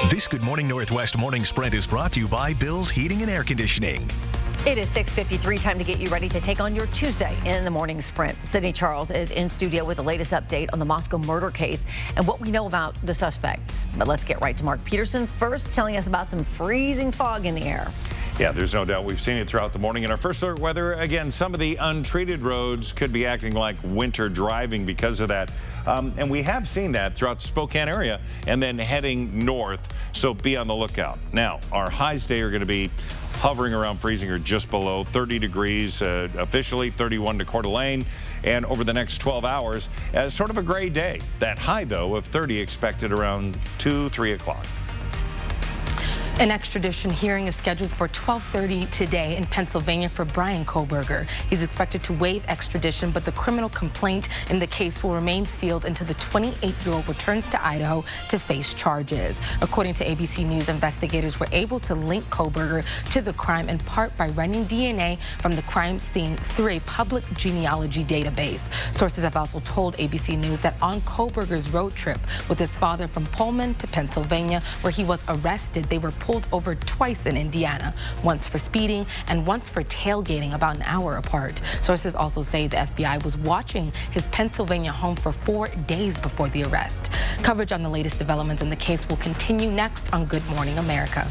This Good Morning Northwest Morning Sprint is brought to you by Bill's Heating and Air Conditioning. It is 6:53, time to get you ready to take on your Tuesday in the morning sprint. Sydney Charles is in studio with the latest update on the Moscow murder case and what we know about the suspect. But let's get right to Mark Peterson first, telling us about some freezing fog in the air. Yeah, there's no doubt we've seen it throughout the morning. In our first alert weather, again, some of the untreated roads could be acting like winter driving because of that. And we have seen that throughout the Spokane area and then heading north, so be on the lookout. Now, our highs today are going to be hovering around freezing or just below 30 degrees, officially 31 to Coeur d'Alene. And over the next 12 hours, sort of a gray day. That high, though, of 30 expected around 2, 3 o'clock. An extradition hearing is scheduled for 12:30 today in Pennsylvania for Bryan Kohberger. He's expected to waive extradition, but the criminal complaint in the case will remain sealed until the 28-year-old returns to Idaho to face charges. According to ABC News, investigators were able to link Kohberger to the crime in part by running DNA from the crime scene through a public genealogy database. Sources have also told ABC News that on Kohberger's road trip with his father from Pullman to Pennsylvania, where he was arrested, they were pulled over twice in Indiana, once for speeding and once for tailgating about an hour apart. Sources also say the FBI was watching his Pennsylvania home for 4 days before the arrest. Coverage on the latest developments in the case will continue next on Good Morning America.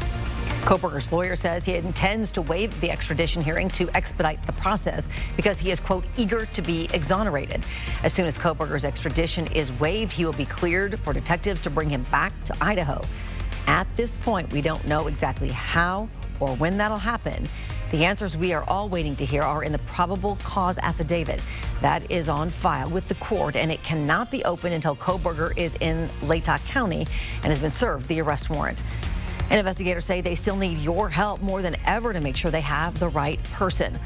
Kohberger's lawyer says he intends to waive the extradition hearing to expedite the process because he is, quote, eager to be exonerated. As soon as Kohberger's extradition is waived, he will be cleared for detectives to bring him back to Idaho. At this point, we don't know exactly how or when that'll happen. The answers we are all waiting to hear are in the probable cause affidavit. That is on file with the court, and it cannot be opened until Kohberger is in Latah County and has been served the arrest warrant. And investigators say they still need your help more than ever to make sure they have the right person.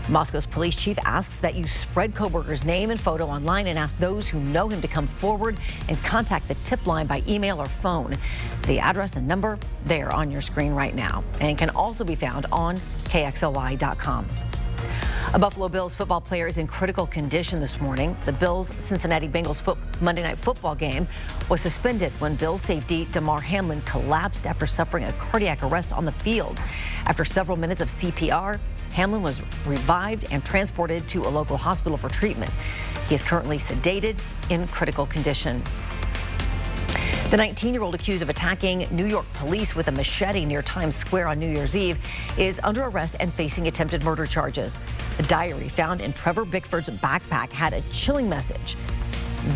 Moscow's police chief asks that you spread Kohberger's name and photo online and ask those who know him to come forward and contact the tip line by email or phone. The address and number, they're on your screen right now and can also be found on KXLY.com. A Buffalo Bills football player is in critical condition this morning. The Bills-Cincinnati Bengals Monday Night Football game was suspended when Bills safety Damar Hamlin collapsed after suffering a cardiac arrest on the field. After several minutes of CPR, Hamlin was revived and transported to a local hospital for treatment. He is currently sedated in critical condition. The 19-year-old accused of attacking New York police with a machete near Times Square on New Year's Eve is under arrest and facing attempted murder charges. A diary found in Trevor Bickford's backpack had a chilling message.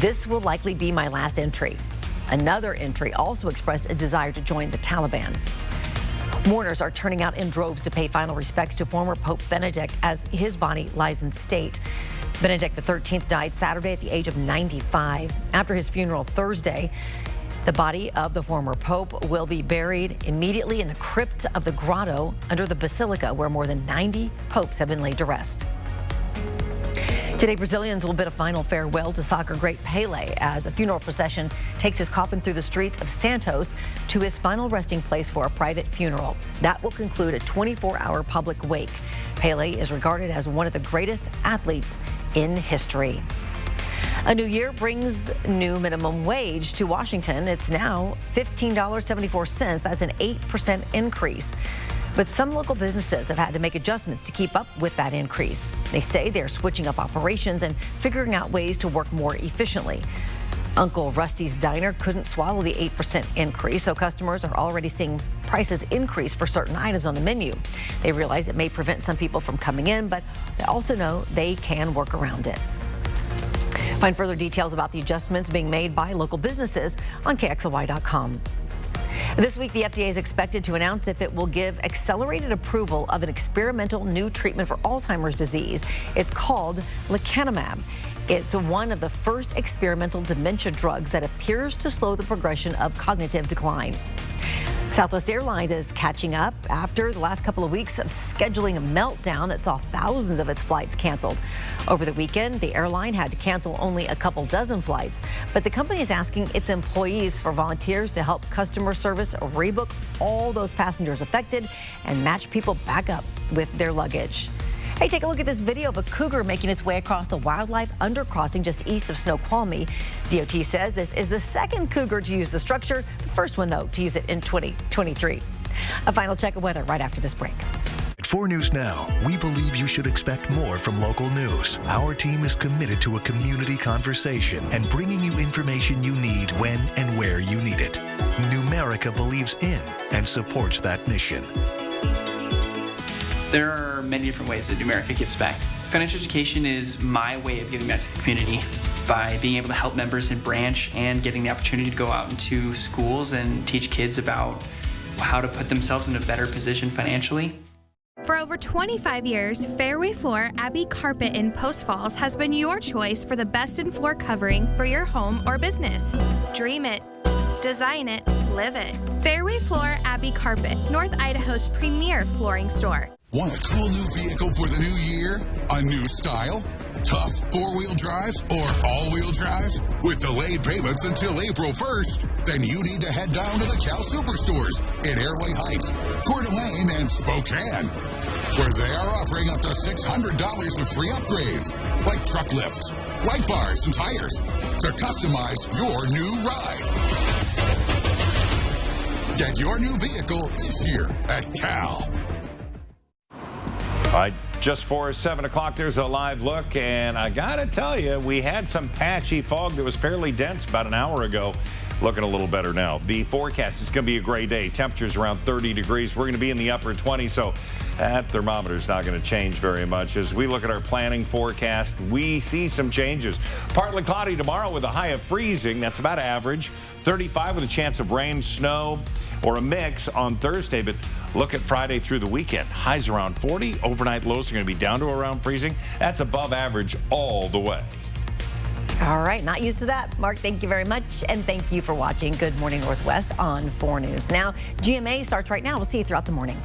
"This will likely be my last entry." Another entry also expressed a desire to join the Taliban. Mourners are turning out in droves to pay final respects to former Pope Benedict as his body lies in state. Benedict XIII died Saturday at the age of 95. After his funeral Thursday, the body of the former pope will be buried immediately in the crypt of the grotto under the basilica, where more than 90 popes have been laid to rest. Today, Brazilians will bid a final farewell to soccer great Pelé as a funeral procession takes his coffin through the streets of Santos to his final resting place for a private funeral. That will conclude a 24-hour public wake. Pelé is regarded as one of the greatest athletes in history. A new year brings new minimum wage to Washington. It's now $15.74. That's an 8% increase. But some local businesses have had to make adjustments to keep up with that increase. They say they're switching up operations and figuring out ways to work more efficiently. Uncle Rusty's Diner couldn't swallow the 8% increase, so customers are already seeing prices increase for certain items on the menu. They realize it may prevent some people from coming in, but they also know they can work around it. Find further details about the adjustments being made by local businesses on KXLY.com. This week, the FDA is expected to announce if it will give accelerated approval of an experimental new treatment for Alzheimer's disease. It's called lecanemab. It's one of the first experimental dementia drugs that appears to slow the progression of cognitive decline. Southwest Airlines is catching up after the last couple of weeks of scheduling a meltdown that saw thousands of its flights canceled. Over the weekend, the airline had to cancel only a couple dozen flights, but the company is asking its employees for volunteers to help customer service rebook all those passengers affected and match people back up with their luggage. Hey, take a look at this video of a cougar making its way across the wildlife undercrossing just east of Snoqualmie. DOT says this is the second cougar to use the structure, the first one, though, to use it in 2023. A final check of weather right after this break. At 4 News Now, we believe you should expect more from local news. Our team is committed to a community conversation and bringing you information you need when and where you need it. Numerica believes in and supports that mission. There are many different ways that Numerica gives back. Financial education is my way of giving back to the community by being able to help members in branch and getting the opportunity to go out into schools and teach kids about how to put themselves in a better position financially. For over 25 years, Fairway Floor Abbey Carpet in Post Falls has been your choice for the best in floor covering for your home or business. Dream it, design it, live it. Fairway Floor Abbey Carpet, North Idaho's premier flooring store. Want a cool new vehicle for the new year? A new style? Tough four-wheel drive or all-wheel drive? With delayed payments until April 1st, then you need to head down to the Cal Superstores in Airway Heights, Coeur d'Alene, and Spokane, where they are offering up to $600 of free upgrades, like truck lifts, light bars, and tires, to customize your new ride. Get your new vehicle this year at Cal. All right, just for 7 o'clock, there's a live look, and I gotta tell you, we had some patchy fog that was fairly dense about an hour ago. Looking a little better now. The forecast is going to be a gray day. Temperatures around 30 degrees. We're going to be in the upper 20s, so that thermometer's not going to change very much. As we look at our planning forecast, we see some changes. Partly cloudy tomorrow with a high of freezing. That's about average. 35 with a chance of rain, snow, or a mix on Thursday. But look at Friday through the weekend. Highs around 40. Overnight lows are going to be down to around freezing. That's above average all the way. All right, not used to that. Mark, thank you very much, and thank you for watching Good Morning Northwest on 4 News. Now, GMA starts right now. We'll see you throughout the morning.